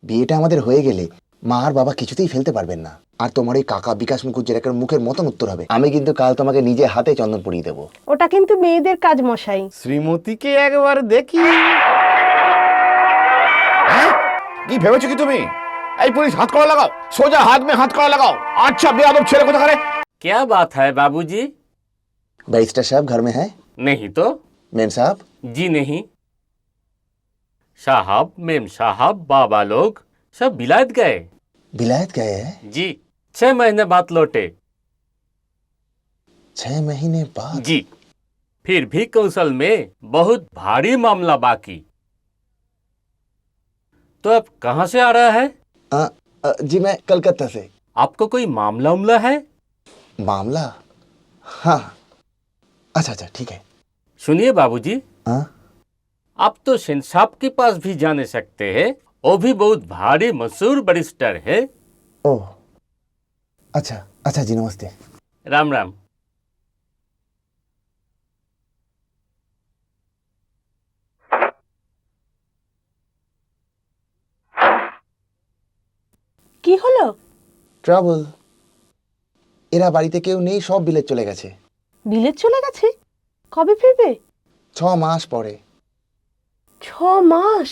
বিয়েটা আমাদের হয়ে গেলে মা আর বাবা কিছুতেই ফেলতে পারবেন না। আর তোমার ওই কাকা বিকাশ মুখুজ্জের একটা মুখের মতন উত্তর হবে। আমি কিন্তু কাল তোমাকে নিজে হাতে চন্দন পরিয়ে দেবো। ওটা কিন্তু মেয়েদের কাজ মশাই। শ্রীমতীকে একবার দেখি। কি ভেবেছো কি তুমি? এই পুলিশ হাত করা লাগাও, সোজা হাত মে হাত করা লাগাও। আচ্ছা বেয়াদব ছেলে কোথাকারে। क्या बात है बाबूजी? बैरिस्टर साहब घर में है? नहीं तो। मेम साहब? जी नहीं। साहब मेम साहब बाबा लोग सब विलायत गए। विलायत गए हैं? जी 6 महीने बाद लौटे। 6 महीने बाद? जी फिर भी कौशल में बहुत भारी मामला बाकी। तो अब कहाँ से आ रहा है? जी मैं कलकत्ता से। आपको कोई मामला उमला है? मामला? हाँ अच्छा अच्छा ठीक है। सुनिए बाबूजी, हाँ आप तो सेन साहब के पास भी जाने सकते हैं। वो भी बहुत भारी मशहूर बैरिस्टर है। ओह अच्छा अच्छा जी नमस्ते। राम राम। কি হলো? ট্রাবল। এরা বাড়িতে কেউ নেই, সব বিলেত চলে গেছে। বিলেত চলে গেছে? কবে ফিরবে? 6 মাস পরে। 6 মাস?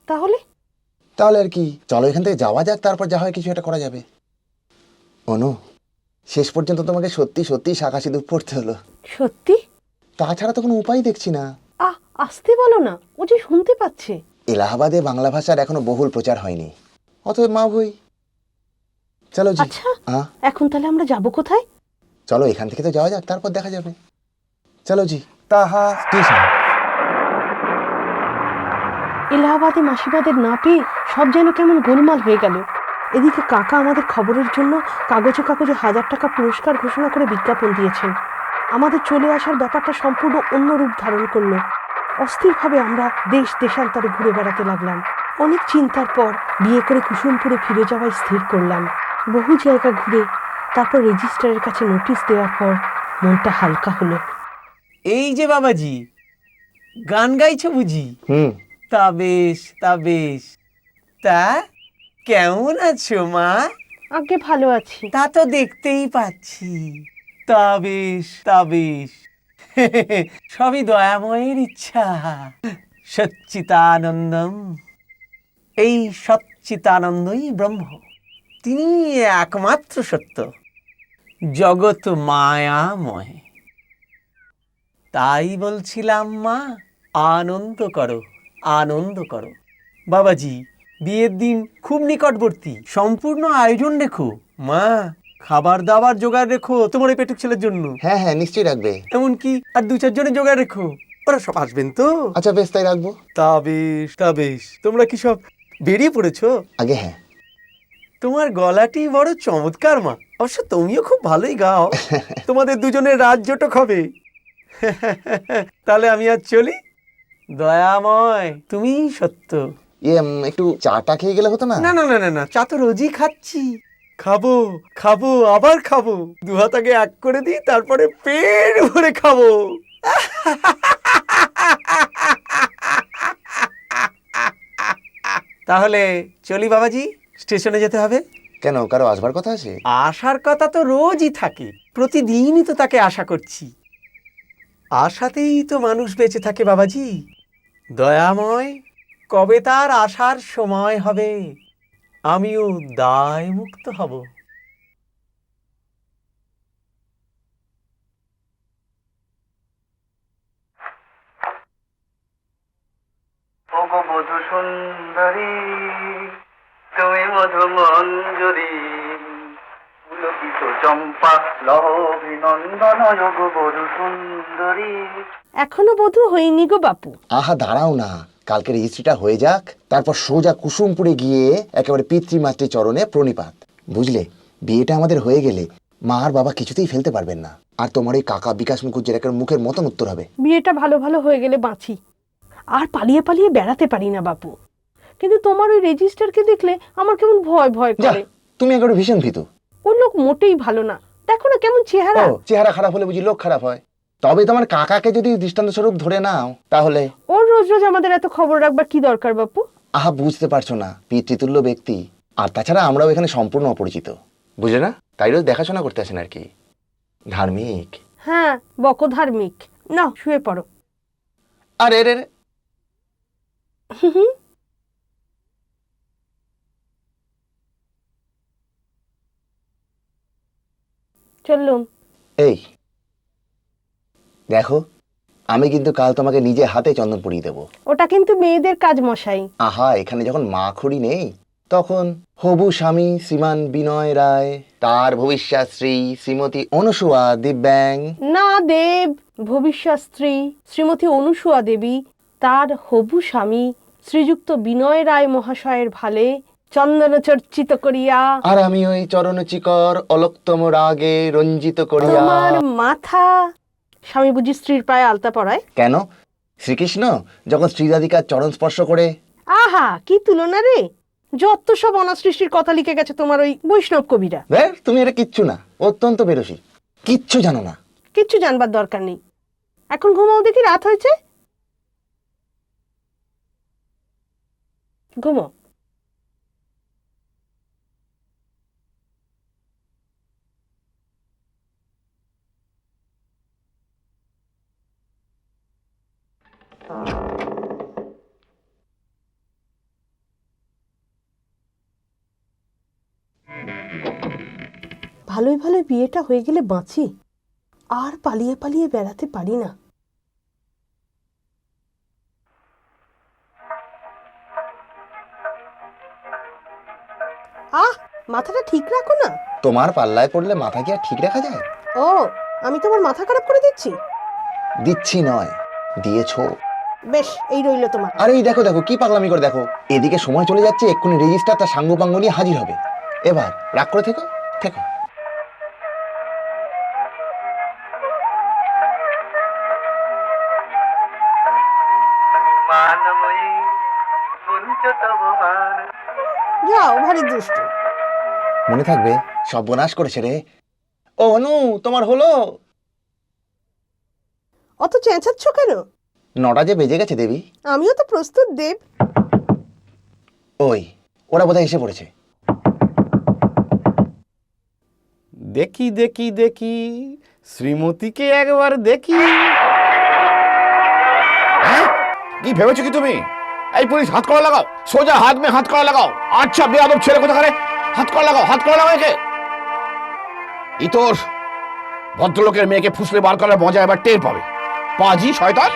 তাহলে তাহলে আর কি, চলো এখান থেকে যাওয়া যাক, তারপর যা হয় কিছু একটা করা যাবে। অনু, শেষ পর্যন্ত তোমাকে সত্যি সত্যি শাঁখা সিঁদুর পড়তে হলো। সত্যি? তাছাড়া তো কোনো উপায় দেখছি না। আসতে বলো না, ও যে শুনতে পাচ্ছে। এলাহাবাদে বাংলা ভাষার এখনো বহুল প্রচার হয়নি, অতএব মা ভই। চলো জি। আচ্ছা এখন তাহলে আমরা যাব কোথায়? চলো এখান থেকে তো যাওয়া যাক, তারপর দেখা যাবে। চলো জি। তাহা স্টেশন। এলাহাবাদে মাসিমাদের না পেয়ে সব যেন কেমন গোলমাল হয়ে গেল। এদিকে কাকা আমাদের খবরের জন্য কাগজে কাগজে 1000 টাকা পুরস্কার ঘোষণা করে বিজ্ঞাপন দিয়েছেন। আমাদের চলে আসার ব্যাপারটা সম্পূর্ণ অন্য রূপ ধারণ করলো। অস্থিরভাবে আমরা দেশ দেশান্তরে ঘুরে বেড়াতে লাগলাম। অনেক চিন্তার পর বিয়ে করে কুসুমপুরে ফিরে যাওয়াই স্থির করলাম। বহু জায়গা ঘুরে তারপর রেজিস্ট্রারের কাছে নোটিশ দেওয়ার পর মনটা হালকা হলো। এই যে বাবাজি, গান গাইছো বুঝি? তা বেশ তা বেশ। তা কেমন আছো মা? আগে ভালো আছি। তা তো দেখতেই পাচ্ছি। তা বেশ তা বেশ। সবই দয়াময়ের ইচ্ছা। সচ্চিতানন্দম। এই সচ্চিতানন্দই ব্রহ্ম, তিনি একমাত্র সত্য, জগৎ মায়াময়। তাই বলছিলাম মা, আনন্দ করো আনন্দ করো। বাবাজি, বিয়ের দিন খুব নিকটবর্তী, সম্পূর্ণ আয়োজন রেখো। মা, খাবার দাবার জোগাড় রেখো তোমার এই পেটুক ছেলের জন্য। হ্যাঁ হ্যাঁ নিশ্চয়ই রাখবে। এমনকি আর 2-4 জনের জোগাড় রেখো, ওরা সব আসবেন তো? আচ্ছা বেশ, তাই রাখবো। তা বেশ তা বেশ। তোমরা কি সব বেরিয়ে পড়েছো? আগে হ্যাঁ। তোমার গলাটি বড় চমৎকার মা, অবশ্য তুমিও খুব ভালোই গাও। তোমাদের দুজনের রাজ্যটক হবে। তাহলে আমি আর চলি। দয়াময়, তুমিই সত্য। একটু চাটা খেয়ে গেলে হতো না? না না না না না, চা তো রোজই খাচ্ছি। খাবো খাবো আবার খাবো, 2 হাত আগে এক করে দিই, তারপরে পেট ভরে খাবো। তাহলে চলি বাবাজি, স্টেশনে যেতে হবে। কেন, কারো আসবার কথা আছে? আসার কথা তো রোজই থাকে, প্রতিদিনই তো তাকে আশা করছি। আশাতেই তো মানুষ বেঁচে থাকে বাবাজি। দয়াময়, কবে তার আসার সময় হবে আমিও দায় মুক্ত হব। ওগো বধূ সুন্দরী, তুমি মধু মঞ্জুরি, পুলকিত চম্পা লহ অভিনন্দন। ওগো বধূ সুন্দরী। এখনো বধূ হইনি গো বাপু। আহা দাঁড়াও না, কালকে রেজিস্ট্রিটা হয়ে যাক, তারপর সোজা কুসুমপুরে গিয়ে একেবারে পিতৃমাতৃ চরণে প্রণিপাত। বুঝলে, বিয়েটা আমাদের হয়ে গেলে মা আর বাবা কিছুতেই ফেলতে পারবেন না। আর তোমার ওই কাকা বিকাশ মুখুজ্জের একটা মুখের মতন উত্তর হবে। বিয়েটা ভালো ভালো হয়ে গেলে বাঁচি, আর পালিয়ে পালিয়ে বেড়াতে পারি না বাপু। কিন্তু তোমার ওই রেজিস্টারকে দেখলে আমার কেমন ভয় ভয় করে। তুমি একেবারে ভীষণ ভীতু। ও লোক মোটেই ভালো না, দেখো না কেমন চেহারা। চেহারা খারাপ হলে বুঝি লোক খারাপ হয়? তবে তোমার কাকাকে যদি দৃষ্টান্ত স্বরূপ ধরে নাও তাহলে। ওর রোজ রোজ আমাদের এত খবর রাখবার কি দরকার বাপু? আহা, বুঝতে পারছো না, পিতৃতুল্য ব্যক্তি। আর তাছাড়া আমরাও এখানে সম্পূর্ণ অপরিচিত, বুঝলে না? তাই রোজ দেখাশোনা করতে আসেন আর কি। ধার্মিক। হ্যাঁ, বকধার্মিক। না, শুয়ে পড়ো। আরে রে রে, চললুম। এই দেখো, আমি কিন্তু কাল তোমাকে নিজে হাতে চন্দন পরিয়ে দেবো। ওটা কিন্তু মেয়েদের কাজ মশাই। আহা, এখানে যখন মা খুড়ি নেই, তখন হবু স্বামী শ্রীমান বিনয় রায়, তার ভবিষ্যৎ শ্রী শ্রীমতী অনুসুয়া দিব্যাং। না দেব, ভবিষ্যৎ স্ত্রী শ্রীমতী অনুসুয়া দেবী, তার হবু স্বামী শ্রীযুক্ত বিনয় রায় মহাশয়ের ভালে চন্দন চর্চিত করিয়া আর আমি ওই চরণ চিকর অলক্তম রাগে রঞ্জিত করিয়া। তোমার মাথা। স্বামী বুঝি স্ত্রীর পায়ে আলতা পরায়? কেন? শ্রীকৃষ্ণ যখন শ্রীরাধিকার চরণ স্পর্শ করে। আহা, কি তুলনা রে! যত সব অনাসৃষ্টির কথা লিখে গেছে তোমার ওই বৈষ্ণব কবিরা। দেখ, তুমি এটা কিচ্ছু না, অত্যন্ত বেরসি, কিচ্ছু জানো না। কিচ্ছু জানবার দরকার নেই। এখন ঘুমাও দেখি, রাত হয়েছে। ঘুমাও। ভালোই ভালোই বিয়েটা হয়ে গেলে বাঁচি, আর পালিয়ে পালিয়ে বেড়াতে পারি না। আহ, মাথাটা ঠিক রাখো না। তোমার পাল্লায় পড়লে মাথা কি আর ঠিক রাখা যায়? ও, আমি তোমার মাথা খারাপ করে দিচ্ছি? দিচ্ছি নয়, দিয়েছো। বেশ, এই রইল তোমার। আরে এই দেখো দেখো, কি পাগলামি করে দেখো। এদিকে সময় চলে যাচ্ছে, এক্ষুনি রেজিস্টার তার সাঙ্গপাঙ্গ নিয়ে হাজির হবে। এবার রাগ করে থেকো থেকো। মানময়ী গুঞ্জ তব মান। যাও, ভারী দুষ্ট। মনে থাকবে, সর্বনাশ করেছে রে। ও অনু, তোমার হলো? অত চেঁচাচ্ছ কেন? 9টা যে বেজে গেছে দেবী। আমিও তো প্রস্তুত দেব। ওই, ওরা বোধহয় এসে পড়েছে। দেখি দেখি দেখি, শ্রীমতীকে একবার দেখি। হ্যাঁ? কি ভেবেছো কি তুমি? এই পুলিশ, হাত করা লাগাও, সোজা হাত মে হাত করা লাগাও। আচ্ছা বেয়াদব ছেলে কোথাকারে, হাত করা লাগাও, হাত করা লাগাও একে। ইতর ভদ্রলোকের মেয়েকে ফুসলে বার করার মজা এবার টের পাবে। পাজি শয়তান।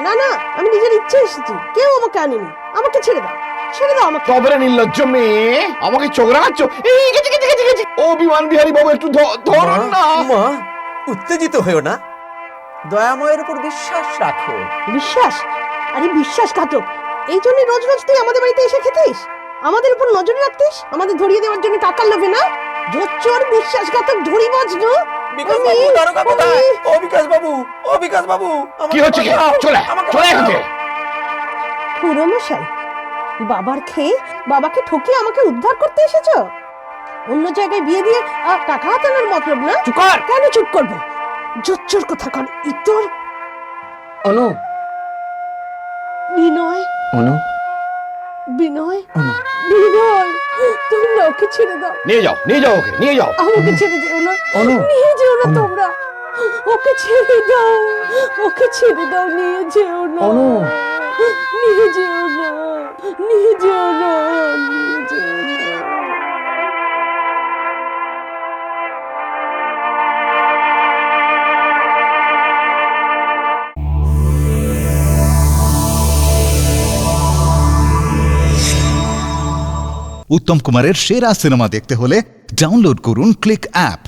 না না, আমি নিজের ইচ্ছে এসেছি, কেউ আমাকে আনেনি। আমাকে ছেড়ে দাও, ছেড়ে দাও আমাকে। তবে নির্লজ্জ মেয়ে, আমাকে চোখ রাখাচ্ছ? এই গেছি গেছি গেছি গেছি। ও বিমান বিহারী বাবু, একটু ধরুন না। মা, উত্তেজিত হয়েও না, দয়াময়ের উপর বিশ্বাস রাখো। বিশ্বাস? আরে বিশ্বাসঘাতক! এই জন্য রোজ রোজ তুই আমাদের বাড়িতে এসে খেতিস, আমাদের উপর নজর রাখতিস, আমাদের ধরিয়ে দেওয়ার জন্য টাকার লোভে না? জোচ্চোর, বিশ্বাসঘাতক, ধরিবাজ না? বিকাশ বাবু, দারোগা কোথায়? ও বিকাশ বাবু, ও বিকাশ বাবু, কি হচ্ছে কি? চলে চলে এখান থেকে। খুড়ো মশাই, বাবার খেয়ে বাবাকে ঠকিয়ে আমাকে উদ্ধার করতে এসেছো? অন্য জায়গায় বিয়ে দিয়ে টাকা হাতানোর মতলব না? চুপ কর। কেন চুপ করবো? জোচ্চোর কথা কর, ইতর। অনু, বিনয়, অনু, বিনয়, অনু। বিনয়, তোমরা ওকে ছেড়ে দাও। নিয়ে যাও, নিয়ে যাও ওকে, নিয়ে যাও। আমাকে ছেড়ে যেও না, অনু। নিয়ে যেও না তোমরা। ওকে ছেড়ে দাও, ওকে ছেড়ে দাও, নিয়ে যেও না। অনু। নিয়ে যেও না, নিয়ে যেও না, নিয়ে যেও না। উত্তম কুমারের সেরা সিনেমা দেখতে হলে ডাউনলোড করুন ক্লিক অ্যাপ।